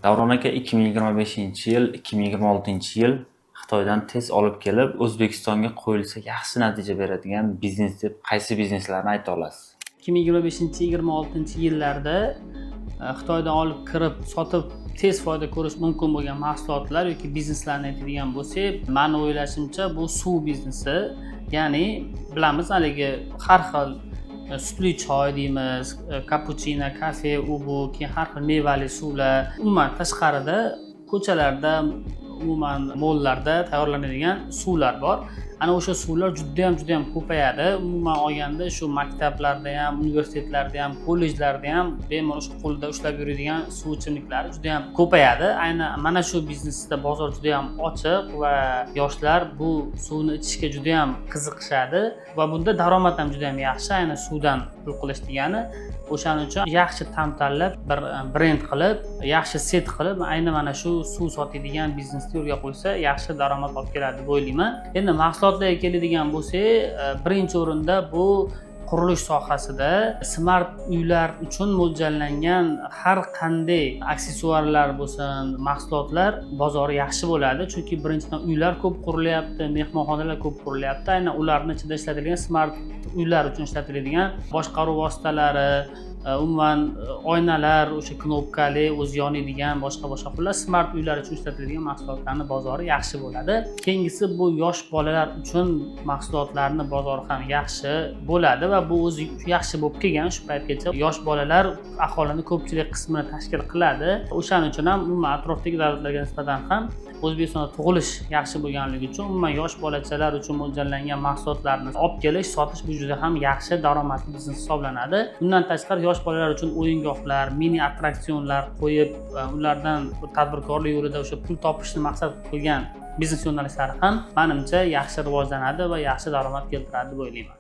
Davron aka 2025-yil, 2026-yil Xitoydan test olib kelib, O'zbekistonga qo'yilsa yaxshi natija beradigan biznes deb qaysi bizneslarni ayta olasiz? 2025-26-yillarda Xitoydan olib kirib, sotib tez foyda ko'rish mumkin bo'lgan mahsulotlar yoki bizneslarni aytadigan bo'lsak, meni o'ylashimcha bu suv biznesi. Ya'ni bilamiz, haligi har xil sutli choy deymiz, kapuchino, kafe, u bu, keyin har xil mevali suvlar, umuman tashqarida, ko'chalarda, umuman mollarda tayyorlanadigan suvlar bor. Ana o'sha suvlar juda ham ko'payadi. Umuman olganda shu maktablarda ham, universitetlarda ham, kollejlarda ham bemalol shu qo'lda ushlab yuradigan suv ichimliklari juda ham ko'payadi. Aynan mana shu biznesda bozor juda ham ochiq va yoshlar bu suvni ichishga juda ham qiziqishadi va bunda daromad ham juda ham yaxshi. Aynan suvdan pul qilish degani. O'shaning uchun yaxshi ta'm tanlab, bir brend qilib, yaxshi set qilib, aynan mana shu suv sotadigan biznesni yo'lga qo'ysa, yaxshi daromad olib keladi deb o'ylayman. Endi mahsulotlarga keladigan bo'lsak, birinchi o'rinda bu qurilish sohasida smart uylar uchun mo'ljallangan har qanday aksessuarlar bo'lsin, mahsulotlar bozori yaxshi bo'ladi. Chunki birinchidan uylar ko'p qurilyapti, mehmonxonalar ko'p qurilyapti. Aynan ularning ichida ishlatilgan smart uylar uchun ishlatiladigan boshqaruv vositalari, umuman oynalar, o'sha knopkali, o'zi yonadigan boshqa xullas smart uylar uchun ishlatiladigan mahsulotlarning bozori yaxshi bo'ladi. Keyingisi bu yosh bolalar uchun mahsulotlarning bozori ham yaxshi bo'ladi va bu o'zi yaxshi bo'lib kelgan shu paytgacha. Yosh bolalar aholining ko'pchilik qismini tashkil qiladi. O'shaning uchun ham umuman atrofdagi davlatlarga nisbatan ham O'zbekistonda tug'ilish yaxshi bo'lganligi uchun umuman yosh bolachalar uchun mo'ljallangan mahsulotlarni olib kelish, sotish bu juda ham yaxshi daromadli biznes hisoblanadi. Bundan tashqari yosh bolalar uchun o'yingohlar, mini attraksionlar qo'yib, ulardan tadbirkorlik yo'lida o'sha pul topishni maqsad qilgan biznes yo'nalishlari ham menimcha yaxshi rivojlanadi va yaxshi daromad keltiradi deb o'ylayman.